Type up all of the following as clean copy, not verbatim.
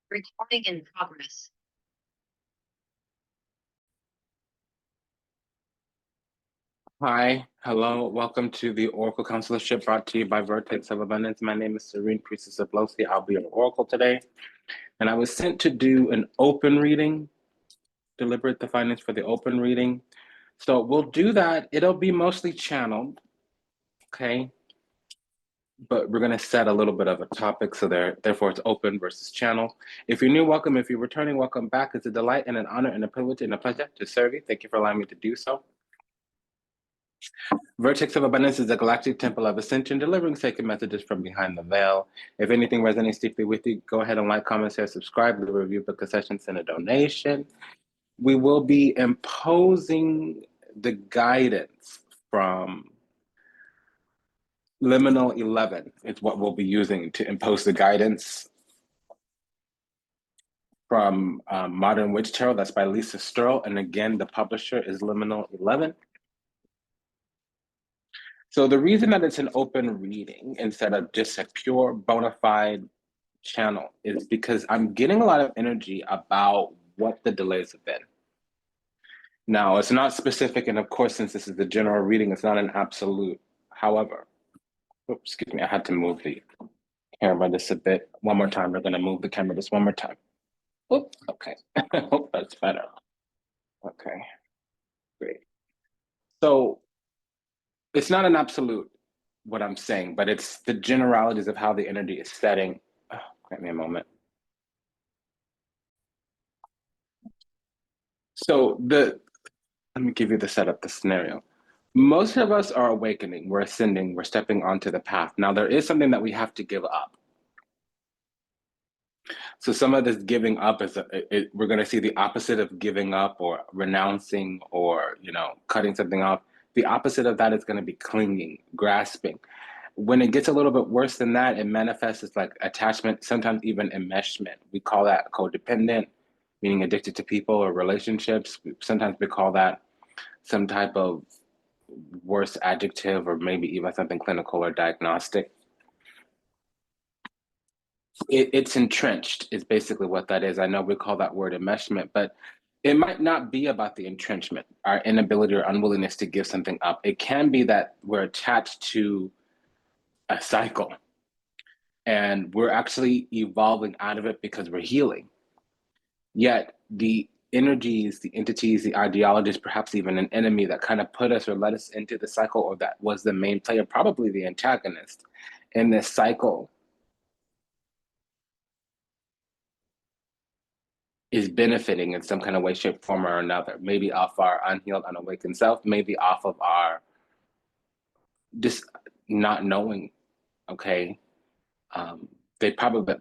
Recording in progress. Hi, hello, welcome to the Oracle Consularship brought to you by Vertex of Abundance. My name is Serene Priestess Abossi. I'll be your Oracle today. And I was sent to do an open reading, deliberate the findings for the open reading. So we'll do that. It'll be mostly channeled, okay? But we're gonna set a little bit of a topic, so therefore it's open versus channel. If you're new, welcome. If you're returning, welcome back. It's a delight and an honor and a privilege and a pleasure to serve you. Thank you for allowing me to do so. Vertex of Abundance is a galactic temple of ascension, delivering sacred messages from behind the veil. If anything resonates deeply with you, go ahead and like, comment, share, subscribe, leave a review, book a session, send a donation. We will be imposing the guidance from Liminal 11. It's what we'll be using to impose the guidance from Modern Witch Tarot. That's by Lisa Sturl. And again, the publisher is Liminal 11. So the reason that it's an open reading instead of just a pure bona fide channel is because I'm getting a lot of energy about what the delays have been. Now, it's not specific, and of course, since this is the general reading, it's not an absolute. However, oops, excuse me, I had to move the camera just a bit. One more time, we're gonna move the camera just one more time. Oops, okay, hope that's better. Okay, great. So it's not an absolute what I'm saying, but it's the generalities of how the energy is setting. Oh, grant me a moment. So let me give you the setup, the scenario. Most of us are awakening, we're ascending, we're stepping onto the path. Now there is something that we have to give up. So some of this giving up is, we're gonna see the opposite of giving up or renouncing or, cutting something off. The opposite of that is gonna be clinging, grasping. When it gets a little bit worse than that, it manifests as like attachment, sometimes even enmeshment. We call that codependent, meaning addicted to people or relationships. Sometimes we call that some type of worse adjective or maybe even something clinical or diagnostic. It's entrenched is basically what that is. I know we call that word enmeshment, but it might not be about the entrenchment, our inability or unwillingness to give something up. It can be that we're attached to a cycle and we're actually evolving out of it because we're healing. Yet the energies, the entities, the ideologies, perhaps even an enemy that kind of put us or led us into the cycle, or that was the main player, probably the antagonist in this cycle, is benefiting in some kind of way, shape, form, or another. Maybe off our unhealed, unawakened self, maybe off of our just not knowing, okay? They probably,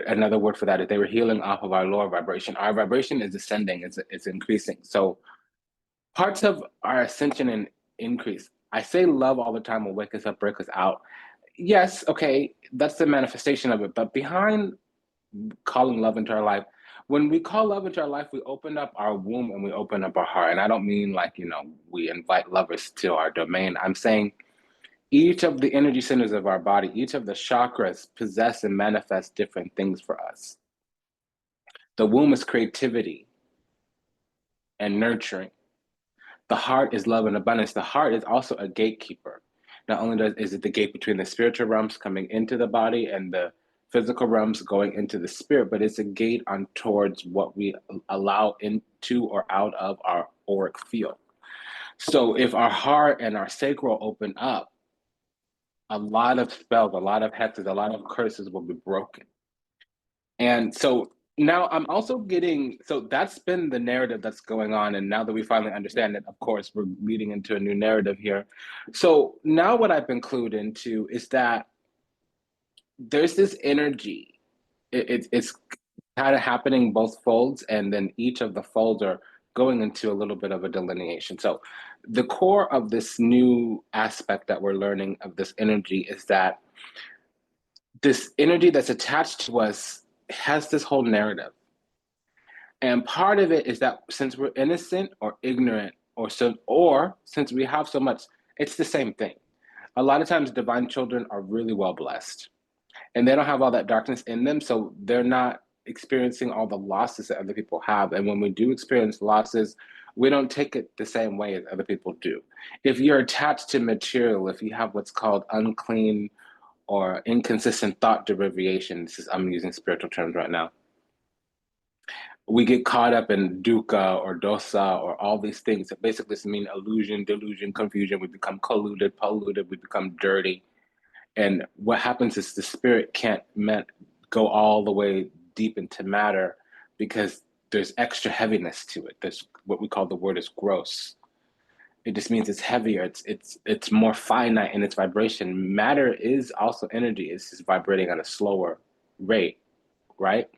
another word for that is they were healing off of our lower vibration. Our vibration is ascending, it's increasing. So parts of our ascension and increase, I say love all the time will wake us up, break us out. Yes, okay, that's the manifestation of it. But behind calling love into our life, when we call love into our life, we open up our womb and we open up our heart. And I don't mean like, we invite lovers to our domain. I'm saying each of the energy centers of our body, each of the chakras possess and manifest different things for us. The womb is creativity and nurturing. The heart is love and abundance. The heart is also a gatekeeper. Not only is it the gate between the spiritual realms coming into the body and the physical realms going into the spirit, but it's a gate on towards what we allow into or out of our auric field. So if our heart and our sacral open up, a lot of spells, a lot of hexes, a lot of curses will be broken. And so now I'm also getting, so that's been the narrative that's going on. And now that we finally understand it, of course, we're leading into a new narrative here. So now what I've been clued into is that there's this energy. It's kind of happening both folds, and then each of the folds are going into a little bit of a delineation. So the core of this new aspect that we're learning of this energy is that this energy that's attached to us has this whole narrative. And part of it is that since we're innocent or ignorant, or since we have so much, it's the same thing. A lot of times divine children are really well blessed and they don't have all that darkness in them. So they're not experiencing all the losses that other people have. And when we do experience losses, we don't take it the same way as other people do. If you're attached to material, if you have what's called unclean or inconsistent thought derivation, I'm using spiritual terms right now. We get caught up in dukkha or dosa or all these things that basically mean illusion, delusion, confusion. We become colluded, polluted, we become dirty. And what happens is the spirit can't go all the way deep into matter because there's extra heaviness to it. There's what we call, the word is gross. It just means it's heavier. It's more finite in its vibration. Matter is also energy. It's just vibrating at a slower rate, right?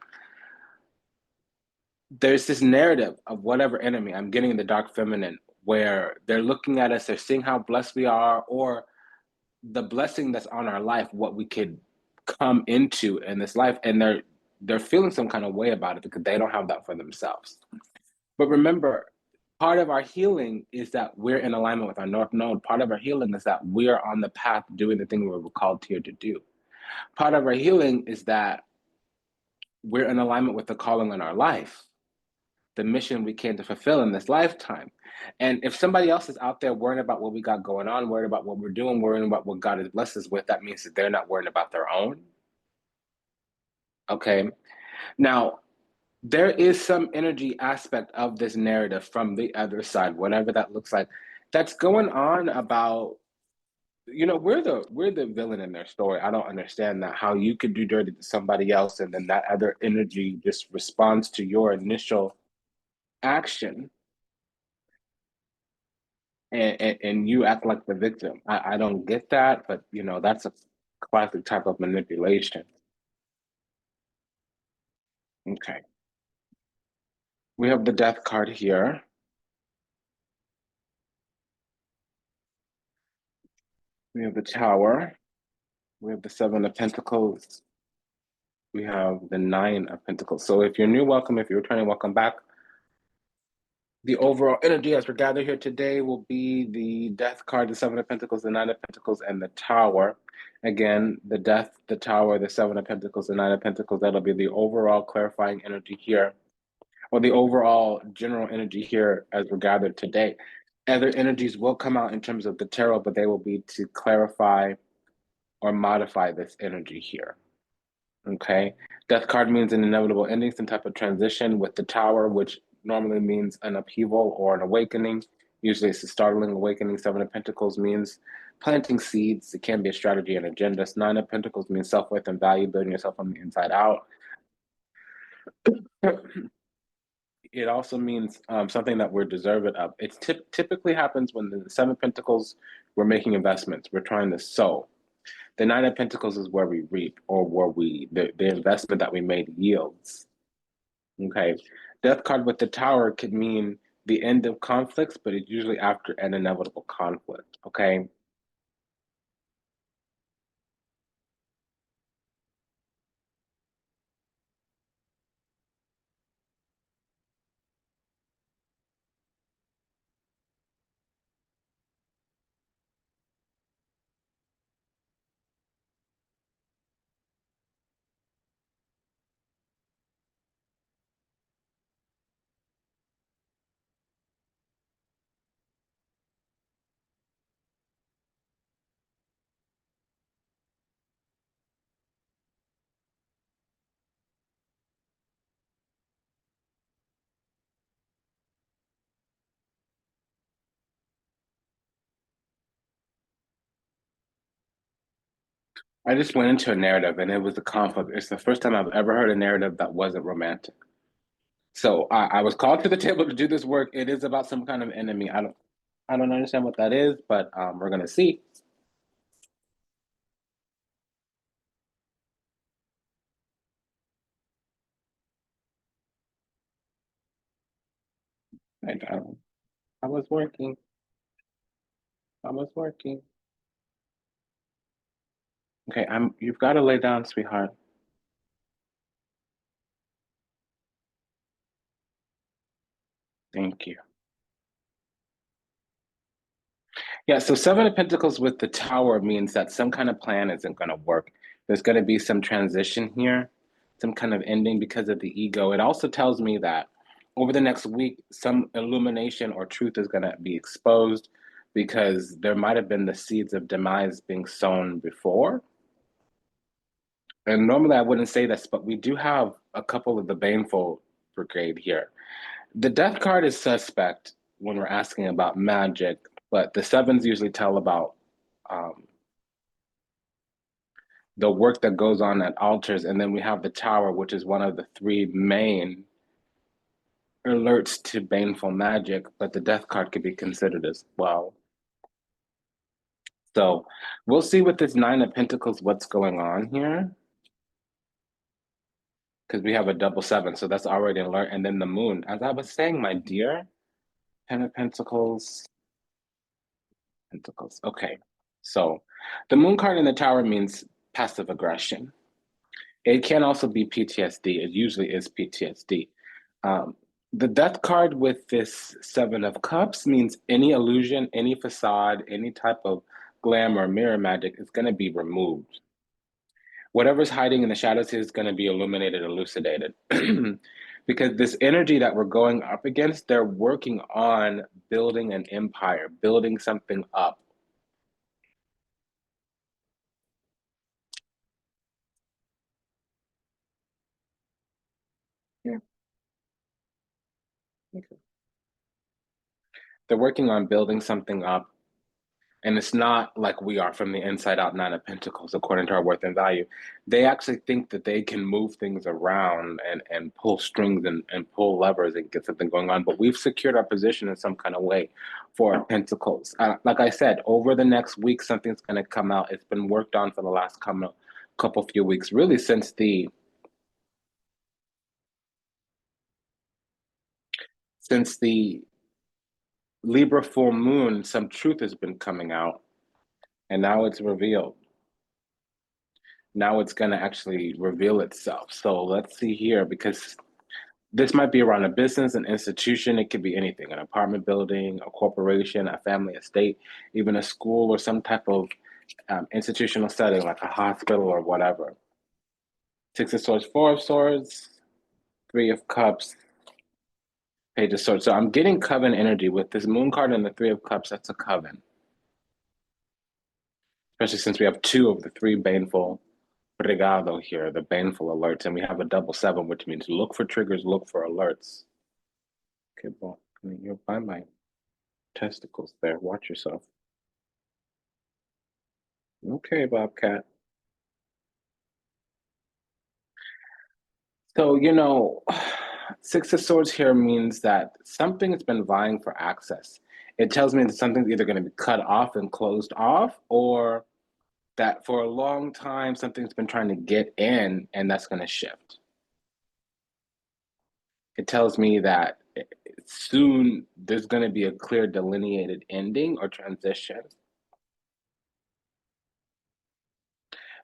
There's this narrative of whatever enemy, I'm getting the dark feminine, where they're looking at us, they're seeing how blessed we are, or the blessing that's on our life, what we could come into in this life, and they're feeling some kind of way about it because they don't have that for themselves. But remember, part of our healing is that we're in alignment with our North Node. Part of our healing is that we are on the path doing the thing we were called here to do. Part of our healing is that we're in alignment with the calling on our life, the mission we came to fulfill in this lifetime. And if somebody else is out there worrying about what we got going on, worried about what we're doing, worrying about what God has blessed us with, that means that they're not worrying about their own. Okay. Now, there is some energy aspect of this narrative from the other side, whatever that looks like, that's going on about, we're the villain in their story. I don't understand that, how you could do dirty to somebody else and then that other energy just responds to your initial action, and you act like the victim. I don't get that, but that's a classic type of manipulation. Okay. We have the death card here. We have the Tower. We have the Seven of Pentacles. We have the Nine of Pentacles. So if you're new, welcome. If you're returning, welcome back. The overall energy as we're gathered here today will be the Death card, the Seven of Pentacles, the Nine of Pentacles, and the Tower. Again, the Death, the Tower, the Seven of Pentacles, the Nine of Pentacles, that'll be the overall clarifying energy here, or the overall general energy here as we're gathered today. Other energies will come out in terms of the tarot, but they will be to clarify or modify this energy here. Okay. Death card means an inevitable ending, some type of transition, with the Tower, which normally means an upheaval or an awakening. Usually it's a startling awakening. Seven of Pentacles means planting seeds. It can be a strategy and agenda. Nine of Pentacles means self-worth and value, building yourself from the inside out. It also means something that we're deserving of. It typically happens when the Seven of Pentacles, we're making investments. We're trying to sow. The Nine of Pentacles is where we reap, or where the investment that we made yields. Okay. Death card with the Tower could mean the end of conflicts, but it's usually after an inevitable conflict. Okay. I just went into a narrative and it was a conflict. It's the first time I've ever heard a narrative that wasn't romantic. So I was called to the table to do this work. It is about some kind of enemy. I don't understand what that is, but we're gonna see. And I was working. I was working. Okay, you've got to lay down, sweetheart. Thank you. Yeah, so Seven of Pentacles with the Tower means that some kind of plan isn't going to work. There's going to be some transition here. some kind of ending because of the ego. It also tells me that over the next week, some illumination or truth is going to be exposed because there might have been the seeds of demise being sown before. And normally I wouldn't say this, but we do have a couple of the baneful brigade here. The death card is suspect when we're asking about magic, but the sevens usually tell about the work that goes on at altars. And then we have the tower, which is one of the three main alerts to baneful magic, but the death card could be considered as well. So we'll see with this Nine of Pentacles what's going on here. Because we have a double seven, so that's already an alert. And then the moon, as I was saying, my dear, Ten of Pentacles, Pentacles. Okay, so the moon card in the tower means passive aggression. It can also be PTSD. It usually is PTSD. The death card with this Seven of Cups means any illusion, any facade, any type of glam or mirror magic is going to be removed. Whatever's hiding in the shadows is going to be illuminated, elucidated. Because this energy that we're going up against, they're working on building an empire, building something up. Yeah. Okay. They're working on building something up. And it's not like we are from the inside out, Nine of Pentacles, according to our worth and value. They actually think that they can move things around and pull strings and pull levers and get something going on. But we've secured our position in some kind of way for our Pentacles. Like I said, over the next week, something's going to come out. It's been worked on for the last couple few weeks, really since the Libra full moon. Some truth has been coming out, and now it's revealed. Now it's going to actually reveal itself. So let's see here, because this might be around a business, an institution. It could be anything, an apartment building, a corporation, a family estate, even a school or some type of institutional setting like a hospital or whatever. Six of Swords, Four of Swords, Three of Cups, Page of Swords. So I'm getting coven energy with this moon card and the Three of Cups. That's a coven. Especially since we have two of the three baneful regado here, the baneful alerts, and we have a double seven, which means look for triggers, look for alerts. Okay, well, I mean, you'll find my testicles there. Watch yourself. Okay, Bobcat. So, Six of Swords here means that something has been vying for access. It tells me that something's either going to be cut off and closed off, or that for a long time, something's been trying to get in, and that's going to shift. It tells me that soon there's going to be a clear delineated ending or transition.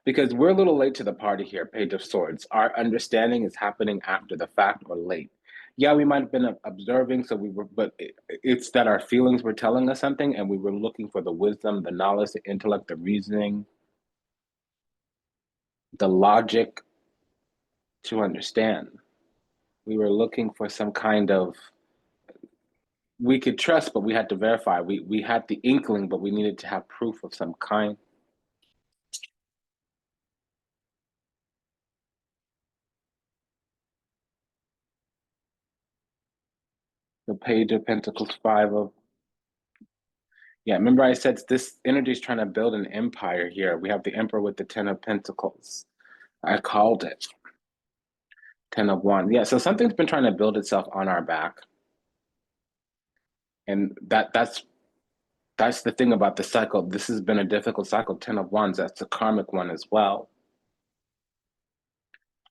Because we're a little late to the party here, Page of Swords. Our understanding is happening after the fact or late. Yeah, we might have been observing, but it's that our feelings were telling us something, and we were looking for the wisdom, the knowledge, the intellect, the reasoning, the logic to understand. We were looking for some kind of, we could trust, but we had to verify. We had the inkling, but we needed to have proof of some kind. The Page of Pentacles, yeah, remember I said this energy is trying to build an empire here. We have the Emperor with the Ten of Pentacles. I called it. Ten of Wands. Yeah, so something's been trying to build itself on our back. And that's the thing about the cycle. This has been a difficult cycle. Ten of Wands, that's a karmic one as well.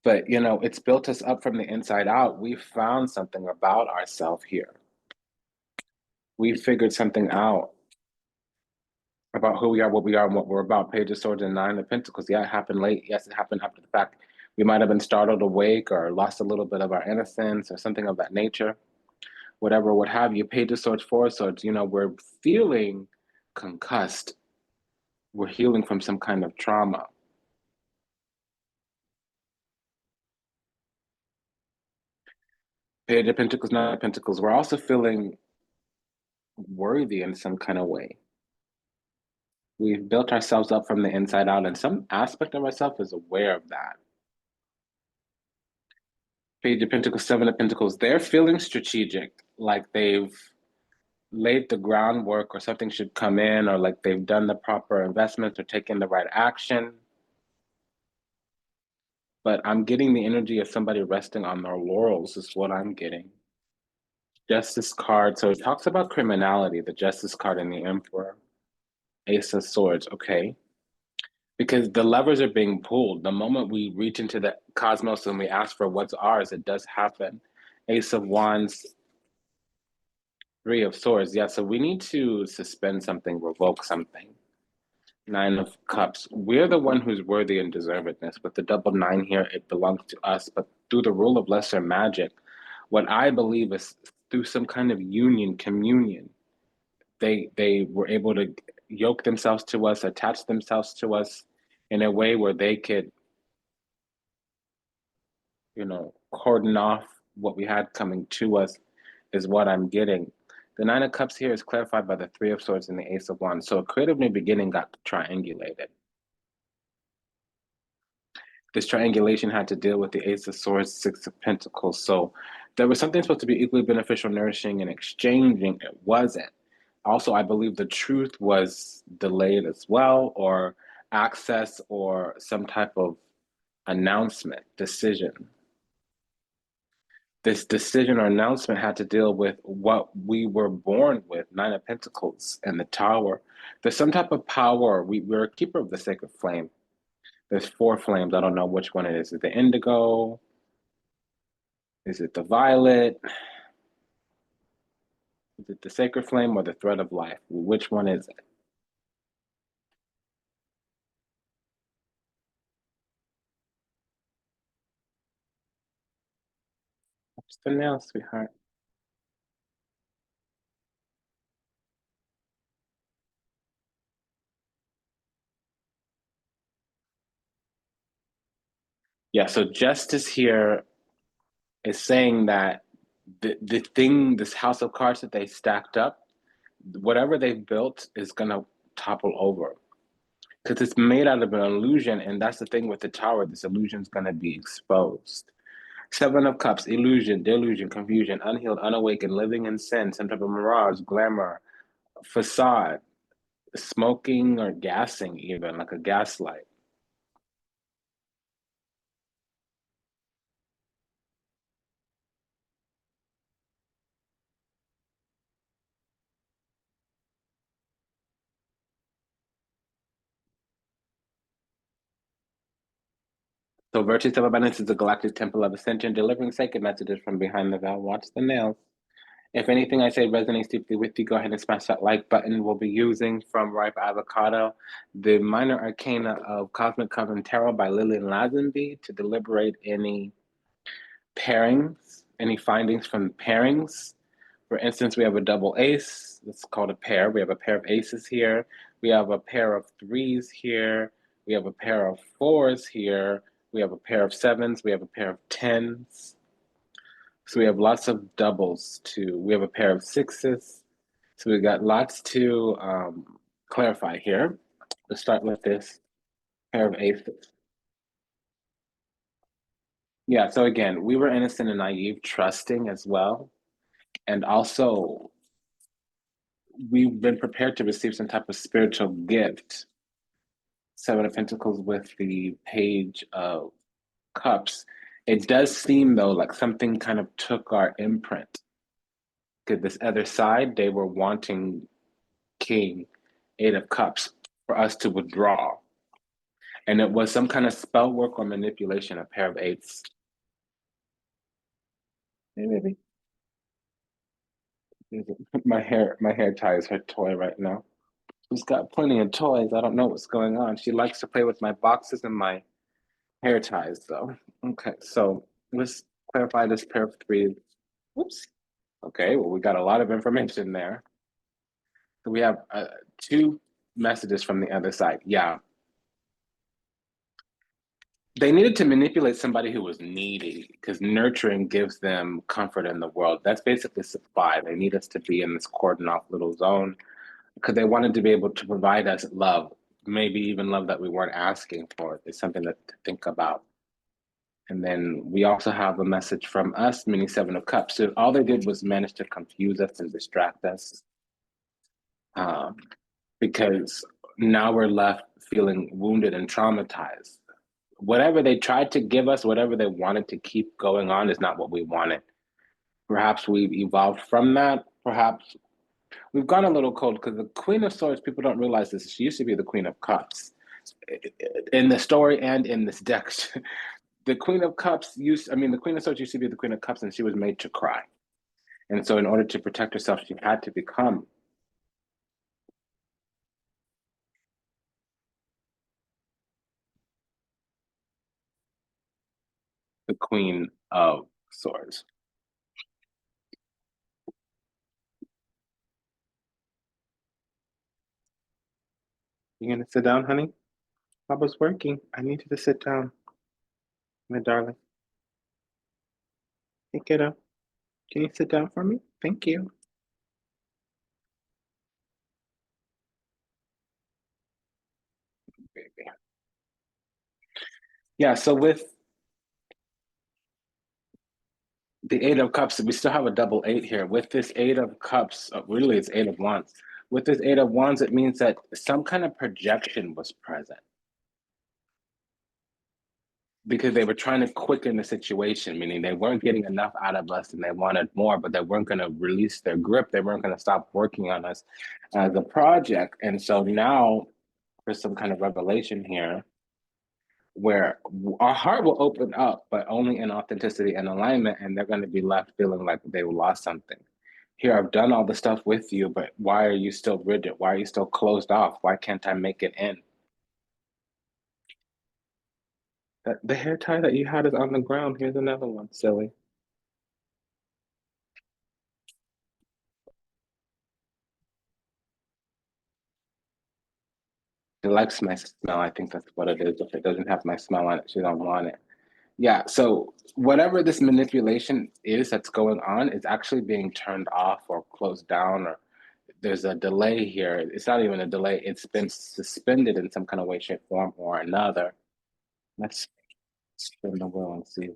But it's built us up from the inside out. We found something about ourselves here. We figured something out about who we are, what we are, and what we're about. Page of Swords and Nine of Pentacles. Yeah, it happened late. Yes, it happened after the fact. We might have been startled awake or lost a little bit of our innocence or something of that nature. Whatever, what have you. Page of Swords, Four of Swords. We're feeling concussed. We're healing from some kind of trauma. Page of Pentacles, Nine of Pentacles. We're also feeling worthy in some kind of way. We've built ourselves up from the inside out, and some aspect of ourselves is aware of that. Page of Pentacles, Seven of Pentacles. They're feeling strategic, like they've laid the groundwork or something should come in, or like they've done the proper investments or taken the right action. But I'm getting the energy of somebody resting on their laurels is what I'm getting. Justice card. So it talks about criminality, the Justice card and the Emperor. Ace of Swords, okay. Because the levers are being pulled. The moment we reach into the cosmos and we ask for what's ours, it does happen. Ace of Wands, Three of Swords. Yeah, so we need to suspend something, revoke something. Nine of Cups. We're the one who's worthy and deservedness. With the double nine here, it belongs to us. But through the rule of lesser magic, what I believe is through some kind of union, communion, they were able to yoke themselves to us, attach themselves to us in a way where they could, cordon off what we had coming to us is what I'm getting. The Nine of Cups here is clarified by the Three of Swords and the Ace of Wands. So a creative new beginning got triangulated. This triangulation had to deal with the Ace of Swords, Six of Pentacles. So there was something supposed to be equally beneficial, nourishing, and exchanging. It wasn't. Also, I believe the truth was delayed as well, or access, or some type of announcement, decision. This decision or announcement had to deal with what we were born with, Nine of Pentacles and the Tower. There's some type of power. We're a keeper of the sacred flame. There's four flames. I don't know which one it is. Is it the indigo? Is it the violet? Is it the sacred flame or the thread of life? Which one is it? What's the nail, sweetheart? Yeah, so justice here is saying that the thing, this house of cards that they stacked up, whatever they've built is gonna topple over. Because it's made out of an illusion, and that's the thing with the tower. This illusion is gonna be exposed. Seven of Cups, illusion, delusion, confusion, unhealed, unawakened, living in sin, some type of mirage, glamour, facade, smoking or gassing, even like a gaslight. So Vertex of Abundance is the galactic temple of ascension, delivering sacred messages from behind the veil. Watch the nails. If anything I say resonates deeply with you, go ahead and smash that like button. We'll be using from Ripe Avocado, the Minor Arcana of Cosmic Coven Tarot by Lillian Lazenby to deliberate any pairings, any findings from pairings. For instance, we have a double ace. It's called a pair. We have a pair of aces here. We have a pair of threes here. We have a pair of fours here. We have a pair of sevens. We have a pair of tens. So we have lots of doubles too. We have a pair of sixes. So we got lots to clarify here. Let's start with this pair of aces. Yeah, so again, we were innocent and naive, trusting as well. And also, we've been prepared to receive some type of spiritual gift. Seven of Pentacles with the Page of Cups. It does seem, though, like something kind of took our imprint. Because this other side, they were wanting King, Eight of Cups, for us to withdraw. And it was some kind of spell work or manipulation, a pair of eights. Hey, baby. My hair tie is her toy right now. She's got plenty of toys. I don't know what's going on. She likes to play with my boxes and my hair ties, though. Okay, so let's clarify this pair of threes. Whoops. Okay, well, we got a lot of information there. So we have two messages from the other side. Yeah. They needed to manipulate somebody who was needy because nurturing gives them comfort in the world. That's basically supply. They need us to be in this cordon off little zone because they wanted to be able to provide us love, maybe even love that we weren't asking for. It's something to think about. And then we also have a message from us, mini Seven of Cups. So all they did was manage to confuse us and distract us, um, because now we're left feeling wounded and traumatized. Whatever they tried to give us, whatever they wanted to keep going on, is not what we wanted. Perhaps we've evolved from that. Perhaps we've gone a little cold because the Queen of Swords, people don't realize this, she used to be the Queen of Cups in the story and in this deck. The Queen of Cups the Queen of Swords used to be the Queen of Cups, and she was made to cry. And so in order to protect herself, she had to become the Queen of Swords. You gonna sit down, honey? Papa's working. I need you to sit down, my darling. Hey, kiddo. Can you sit down for me? Thank you. Baby. Yeah, so with the Eight of Cups, we still have a double eight here. With this Eight of Cups, really it's Eight of Wands. With this Eight of Wands, it means that some kind of projection was present because they were trying to quicken the situation, meaning they weren't getting enough out of us and they wanted more, but they weren't going to release their grip. They weren't going to stop working on us as a project. And so now there's some kind of revelation here where our heart will open up, but only in authenticity and alignment, and they're going to be left feeling like they lost something. Here, I've done all the stuff with you, but why are you still rigid? Why are you still closed off? Why can't I make it in? The hair tie that you had is on the ground. Here's another one, silly. She likes my smell. I think that's what it is. If it doesn't have my smell on it, she don't want it. Yeah, so whatever this manipulation is that's going on is actually being turned off or closed down, or there's a delay here. It's not even a delay. It's been suspended in some kind of way, shape, form, or another. Let's spin the wheel and see.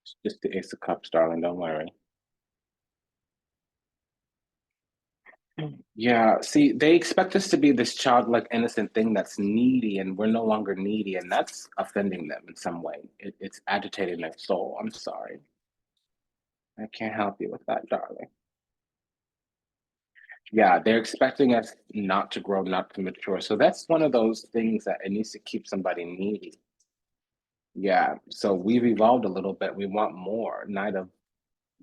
It's just the Ace of Cups, darling. Don't worry. Yeah, see, they expect us to be this childlike, innocent thing that's needy, and we're no longer needy, and that's offending them in some way. It's agitating their soul. I'm sorry. I can't help you with that, darling. Yeah, they're expecting us not to grow, not to mature. So that's one of those things that it needs to keep somebody needy. Yeah, so we've evolved a little bit. We want more. Knight of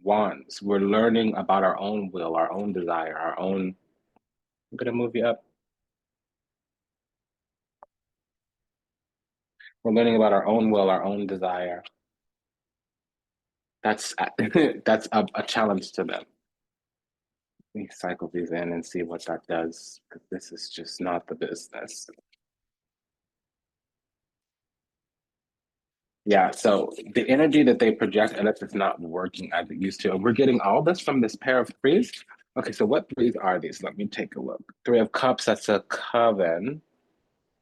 Wands. We're learning about our own will, our own desire, our own. I'm gonna move you up. We're learning about our own will, our own desire. That's that's a challenge to them. Let me cycle these in and see what that does, because this is just not the business. Yeah, so the energy that they project at us is not working as it used to. And we're getting all this from this pair of threes. Okay, so what threes are these? Let me take a look. Three of Cups, that's a coven.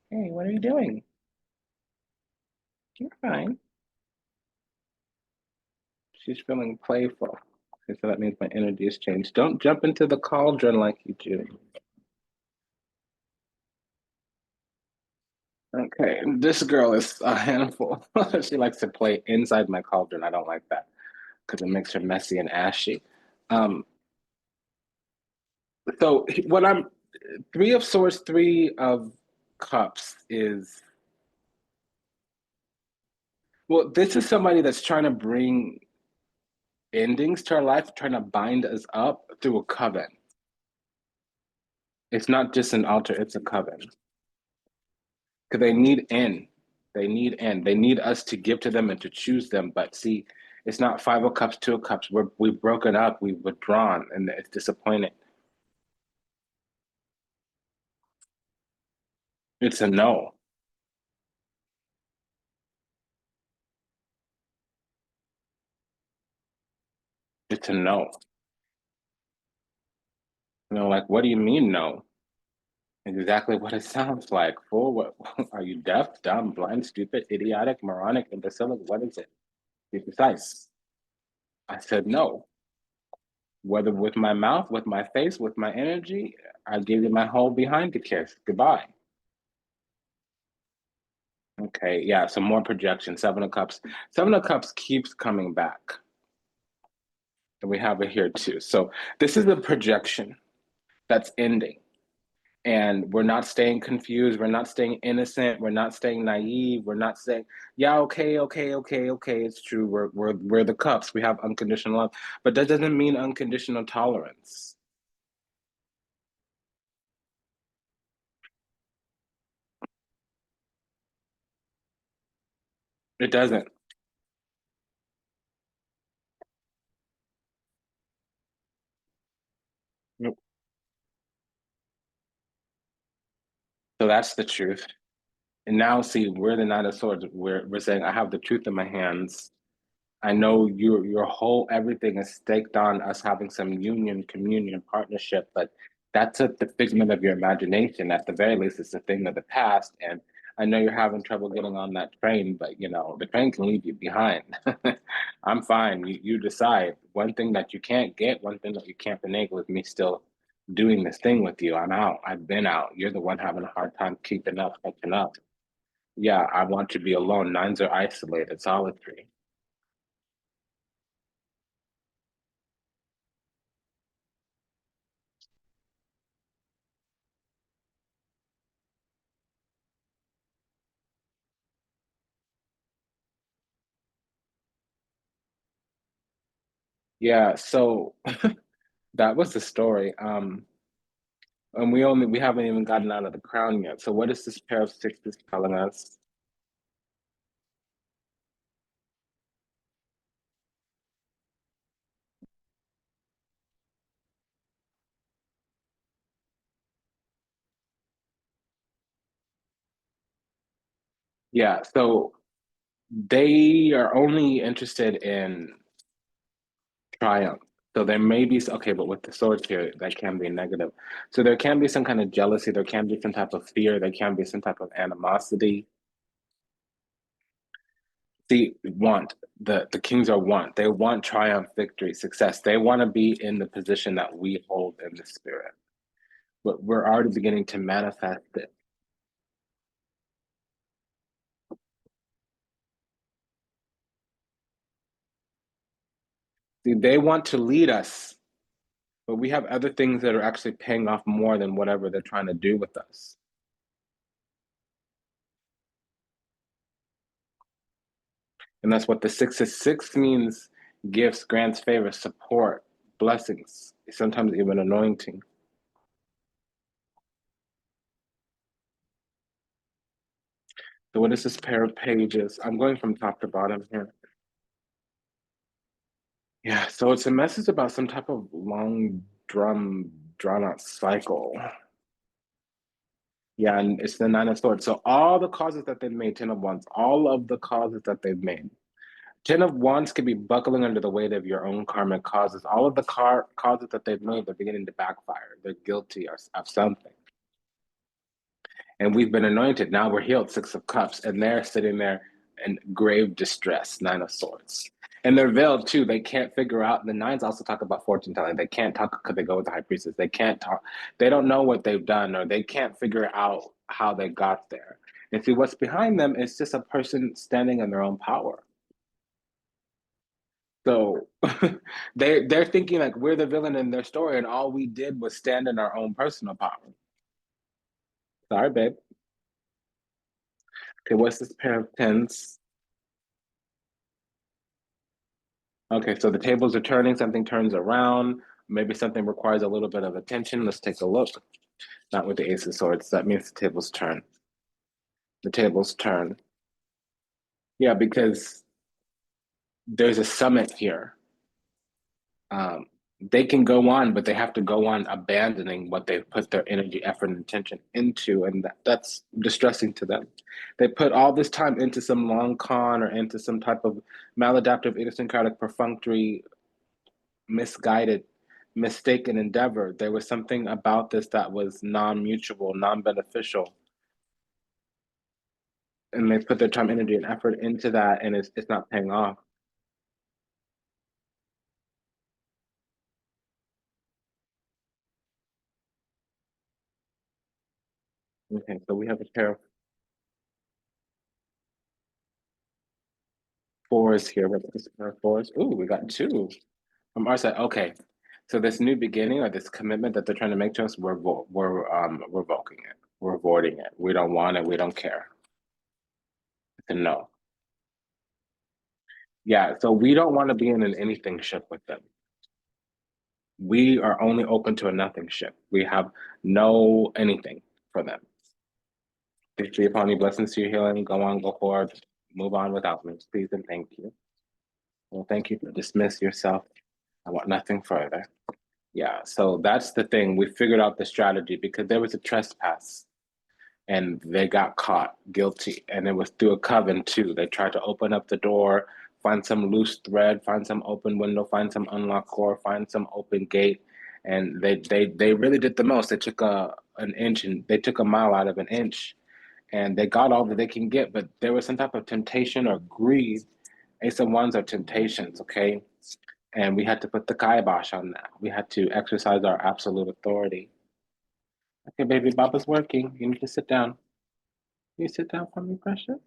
Hey, what are you doing? You're fine. She's feeling playful. Okay, so that means my energy has changed. Don't jump into the cauldron like you do. Okay, this girl is a handful. She likes to play inside my cauldron. I don't like that because it makes her messy and ashy. Um, so what I'm Three of Swords, Three of Cups is, well, this is somebody that's trying to bring endings to our life, trying to bind us up through a coven. It's not just an altar, it's a coven. Because they need end. They need end. They need us to give to them and to choose them. But see, it's not Five of Cups, Two of Cups. We've broken up, we've withdrawn, and it's disappointing. It's a no. It's a no. Like, what do you mean no? Exactly what it sounds like. Fool, what are you deaf, dumb, blind, stupid, idiotic, moronic, imbecilic? What is it? Be precise. I said no. Whether with my mouth, with my face, with my energy, I give you my whole behind to kiss. Goodbye. Okay, yeah, some more projection. Seven of Cups. Seven of Cups keeps coming back. And we have it here too. So this is a projection that's ending. And we're not staying confused. We're not staying innocent. We're not staying naive. We're not saying, yeah, okay, okay, okay, okay. It's true. We're the cups. We have unconditional love. But that doesn't mean unconditional tolerance. It doesn't. Nope. So that's the truth. And now see, we're the Nine of Swords. We're saying, I have the truth in my hands. I know your whole everything is staked on us having some union, communion, partnership, but that's the figment of your imagination. At the very least, it's a thing of the past. And I know you're having trouble getting on that train, but the train can leave you behind. I'm fine. You decide. One thing that you can't get, one thing that you can't finagle is me still doing this thing with you. I'm out. I've been out. You're the one having a hard time keeping up, catching up. Yeah, I want to be alone. Nines are isolated, solitary. Yeah, so that was the story. And we haven't even gotten out of the crown yet. So what is this pair of sixes telling us? Yeah, so they are only interested in triumph. So there may be okay, but with the swords here, that can be negative. So there can be some kind of jealousy, there can be some type of fear, there can be some type of animosity. See, want the kings are want. They want triumph, victory, success. They want to be in the position that we hold in the spirit. But we're already beginning to manifest it. See, they want to lead us, but we have other things that are actually paying off more than whatever they're trying to do with us. And that's what the 666 means: gifts, grants, favors, support, blessings, sometimes even anointing. So, what is this pair of pages? I'm going from top to bottom here. Yeah, so it's a message about some type of drawn out cycle. Yeah, and it's the Nine of Swords. So, all the causes that they've made, Ten of Wands, all of the causes that they've made. Ten of Wands could be buckling under the weight of your own karmic causes. All of the causes that they've made, they're beginning to backfire. They're guilty of something. And we've been anointed. Now we're healed, Six of Cups. And they're sitting there in grave distress, Nine of Swords. And they're veiled too. They can't figure out. The nines also talk about fortune telling. They can't talk because they go with the high priestess. They can't talk. They don't know what they've done, or they can't figure out how they got there. And see, what's behind them is just a person standing in their own power. So they're thinking like we're the villain in their story, and all we did was stand in our own personal power. Sorry, babe. Okay, what's this pair of tens? Okay, so the tables are turning, something turns around, maybe something requires a little bit of attention. Let's take a look. Not with the Ace of Swords. That means the tables turn. The tables turn. Yeah, because there's a summit here. Um, they can go on, but they have to go on abandoning what they've put their energy, effort, and attention into, and that's distressing to them. They put all this time into some long con or into some type of maladaptive, idiosyncratic, perfunctory, misguided, mistaken endeavor. There was something about this that was non-mutual, non-beneficial, and they put their time, energy, and effort into that, and it's not paying off. Okay, so we have a pair of fours here. What's this pair of fours? Ooh, we got two from our side. Okay, so this new beginning or this commitment that they're trying to make to us, we're revoking it. We're avoiding it. We don't want it. We don't care. It's a no. Yeah, so we don't want to be in an anything ship with them. We are only open to a nothing ship. We have no anything for them. Please be upon you, blessings to your healing. Go on, go forward, move on without me, please and thank you. Well, thank you. Dismiss yourself. I want nothing further. Yeah, so that's the thing. We figured out the strategy because there was a trespass and they got caught guilty. And it was through a coven too. They tried to open up the door, find some loose thread, find some open window, find some unlocked door, find some open gate. And they really did the most. They took an inch and they took a mile out of an inch and they got all that they can get, but there was some type of temptation or greed. Ace of Wands are temptations, okay? And we had to put the kibosh on that. We had to exercise our absolute authority. Okay, baby, Baba's working. You need to sit down. Can you sit down for me, precious?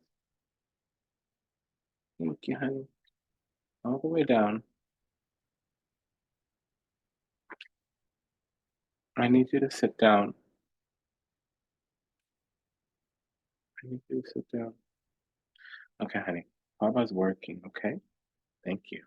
Thank you, honey. All the way down. I need you to sit down. I need you to sit down. Okay, honey. Baba's working, okay? Thank you.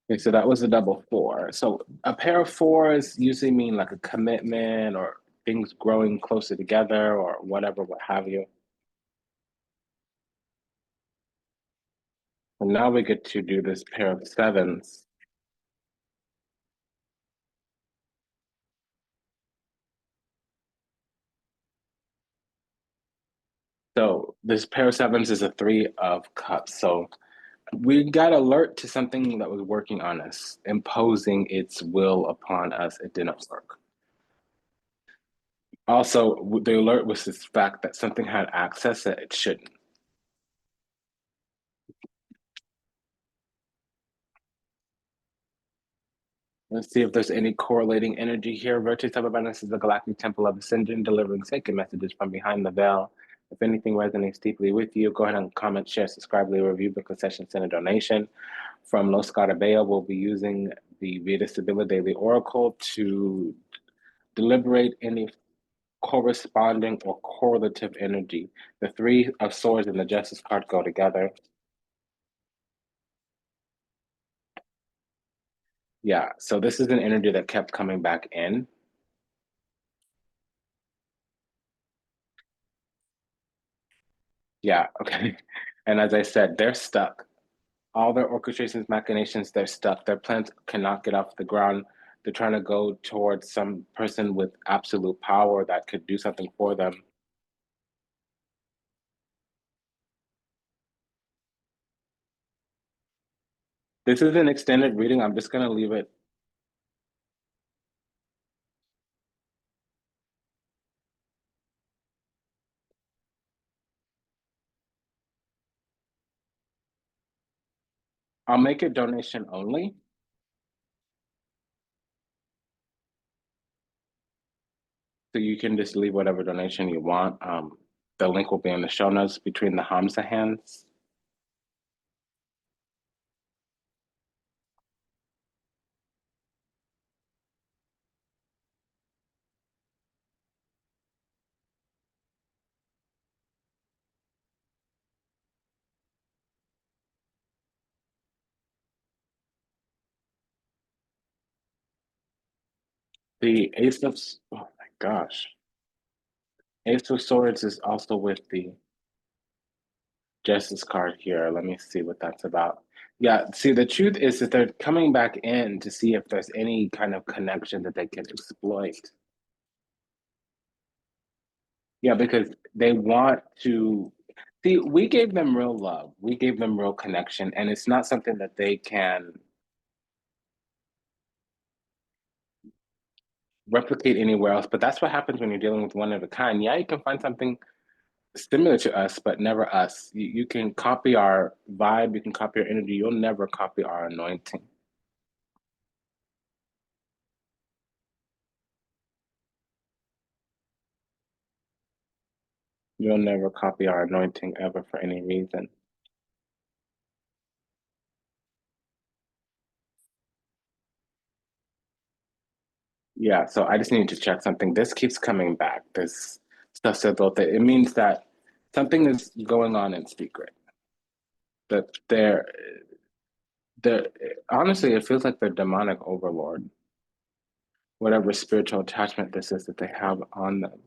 Okay, so that was a double four. So a pair of fours usually mean like a commitment or things growing closer together or whatever, what have you. And now we get to do this pair of sevens. So this pair of sevens is a three of cups. So we got alert to something that was working on us, imposing its will upon us. It didn't work. Also, the alert was this fact that something had access that it shouldn't. Let's see if there's any correlating energy here. Vertex of Abundance is the Galactic Temple of Ascension, delivering sacred messages from behind the veil. If anything resonates deeply with you, go ahead and comment, share, subscribe, leave a review, book a session, send a donation. From Los Scarabeo, we'll be using the Veda Sibilla Daily Oracle to deliberate any corresponding or correlative energy. The Three of Swords and the Justice card go together. Yeah, so this is an energy that kept coming back in. Yeah, okay. And as I said, they're stuck. All their orchestrations, machinations, they're stuck. Their plans cannot get off the ground. They're trying to go towards some person with absolute power that could do something for them. This is an extended reading. I'm just going to leave it. I'll make it donation only. So you can just leave whatever donation you want. The link will be in the show notes between the Hamza hands. The Ace of, oh my gosh. Ace of Swords is also with the Justice card here. Let me see what that's about. Yeah, see, the truth is that they're coming back in to see if there's any kind of connection that they can exploit. Yeah, because they want to see, we gave them real love, we gave them real connection, and it's not something that they can replicate anywhere else. But that's what happens when you're dealing with one of a kind. Yeah, you can find something similar to us, but never us. You can copy our vibe, you can copy our energy, you'll never copy our anointing. You'll never copy our anointing ever for any reason. Yeah, so I just need to check something. This keeps coming back. This sacerdote. It means that something is going on in secret. That they're honestly, it feels like they're demonic overlord. Whatever spiritual attachment this is that they have on them.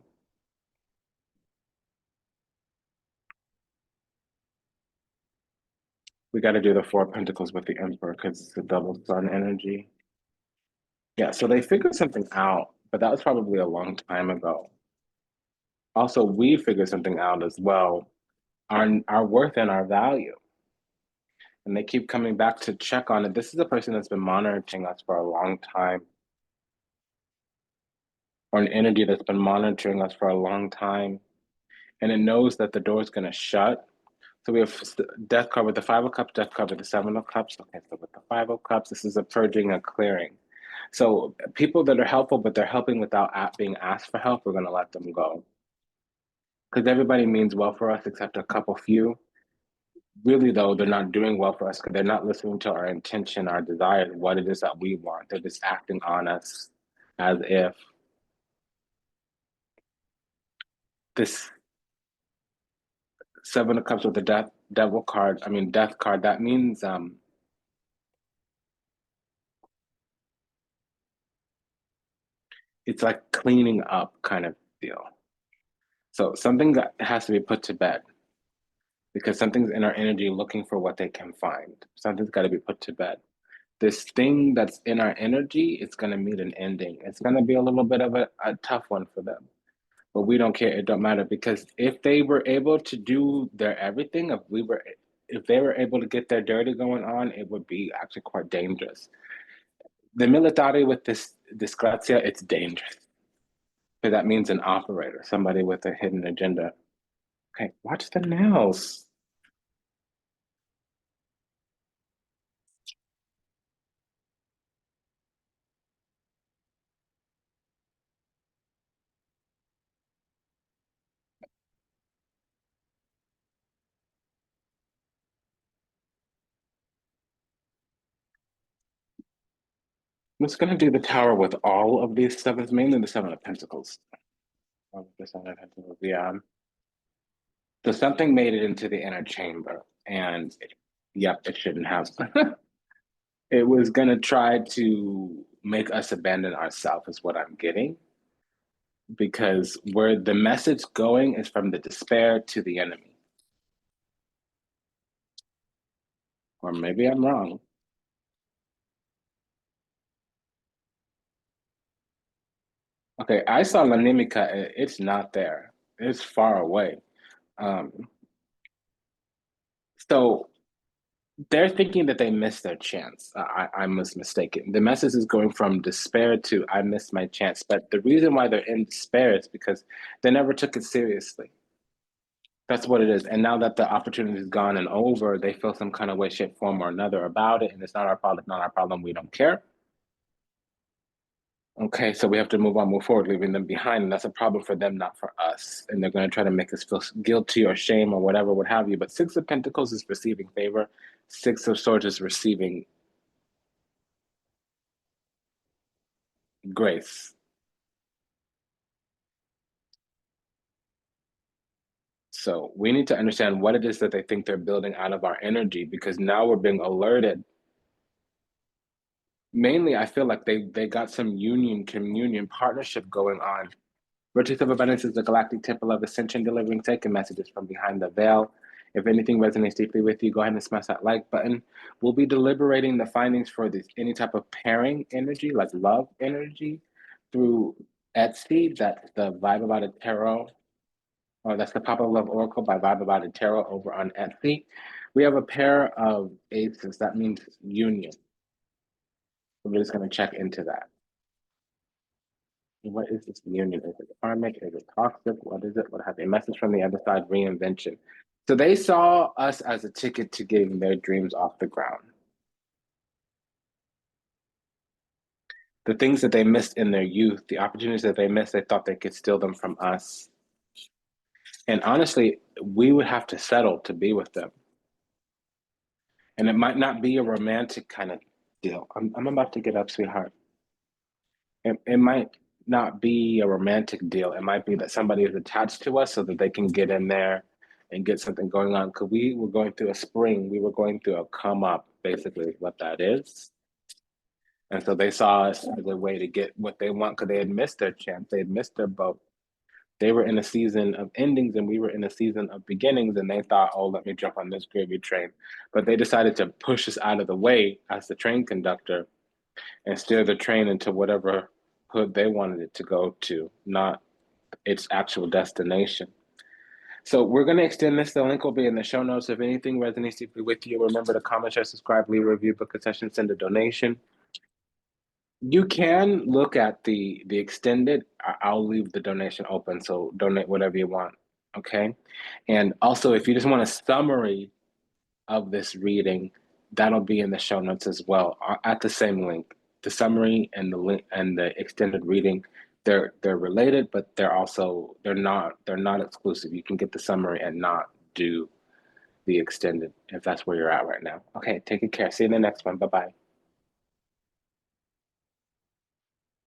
We got to do the Four of Pentacles with the Emperor because it's a double sun energy. Yeah, so they figured something out, but that was probably a long time ago. Also, we figured something out as well, our worth and our value. And they keep coming back to check on it. This is a person that's been monitoring us for a long time, or an energy that's been monitoring us for a long time. And it knows that the door is going to shut. So we have Death card with the Five of Cups, Death card with the Seven of Cups. Okay, so with the Five of Cups, this is a purging, a clearing. So people that are helpful, but they're helping without being asked for help, we're going to let them go. Because everybody means well for us except a couple few. Really, though, they're not doing well for us because they're not listening to our intention, our desires, what it is that we want. They're just acting on us as if this Seven of Cups with the Devil card, I mean, Death card, that means it's like cleaning up kind of deal. So something that has to be put to bed because something's in our energy looking for what they can find. Something's got to be put to bed. This thing that's in our energy, it's going to meet an ending. It's going to be a little bit of a tough one for them. But we don't care. It don't matter because if they were able to do their everything, if they were able to get their dirty going on, it would be actually quite dangerous. The military with this disgrazia, it's dangerous. Because that means an operator, somebody with a hidden agenda. Okay, watch the nails. I'm just gonna do the tower with all of these sevens, mainly the Seven of Pentacles. Oh, the Seven of Pentacles, yeah. So something made it into the inner chamber, and yep, it shouldn't have. It was gonna try to make us abandon ourselves, is what I'm getting. Because where the message going is from the despair to the enemy. Or maybe I'm wrong. Okay, I saw La Nimica, it's not there. It's far away. Um, so they're thinking that they missed their chance. I was mistaken. The message is going from despair to I missed my chance. But the reason why they're in despair is because they never took it seriously. That's what it is. And now that the opportunity is gone and over, they feel some kind of way, shape, form, or another about it. And it's not our problem, not our problem. We don't care. Okay, so we have to move on, move forward, leaving them behind. And that's a problem for them, not for us. And they're going to try to make us feel guilty or shame or whatever, what have you. But Six of Pentacles is receiving favor. Six of Swords is receiving grace. So we need to understand what it is that they think they're building out of our energy because now we're being alerted. Mainly, I feel like they got some union, communion, partnership going on. Vertex of Abundance is the galactic temple of ascension, delivering sacred messages from behind the veil. If anything resonates deeply with you, go ahead and smash that like button. We'll be deliberating the findings for this any type of pairing energy, like love energy, through Etsy. That's the Vibe About It Tarot, or that's the Pop of Love Oracle by Vibe About It Tarot over on Etsy. We have a pair of aces. That means union. So we're just going to check into that. What is this union? Is it karmic? Is it toxic? What is it? What have a message from the other side? Reinvention. So they saw us as a ticket to getting their dreams off the ground. The things that they missed in their youth, the opportunities that they missed, they thought they could steal them from us. And honestly, we would have to settle to be with them. And it might not be a romantic kind of deal. I'm about to get up, sweetheart. It might not be a romantic deal. It might be that somebody is attached to us so that they can get in there and get something going on. Because we were going through a spring, we were going through a come up, basically, what that is. And so they saw us as a way to get what they want because they had missed their chance, they had missed their boat. They were in a season of endings and we were in a season of beginnings, and they thought, oh, let me jump on this gravy train. But they decided to push us out of the way as the train conductor and steer the train into whatever hood they wanted it to go to, not its actual destination. So we're going to extend this. The link will be in the show notes. If anything resonates deeply with you, remember to comment, share, subscribe, leave a review, book a session, send a donation. You can look at the extended. I'll leave the donation open, so donate whatever you want, okay? And also, if you just want a summary of this reading, that'll be in the show notes as well, at the same link. The summary and the link and the extended reading, they're related, but they're not exclusive. You can get the summary and not do the extended if that's where you're at right now. Okay, take good care. See you in the next one. Bye-bye.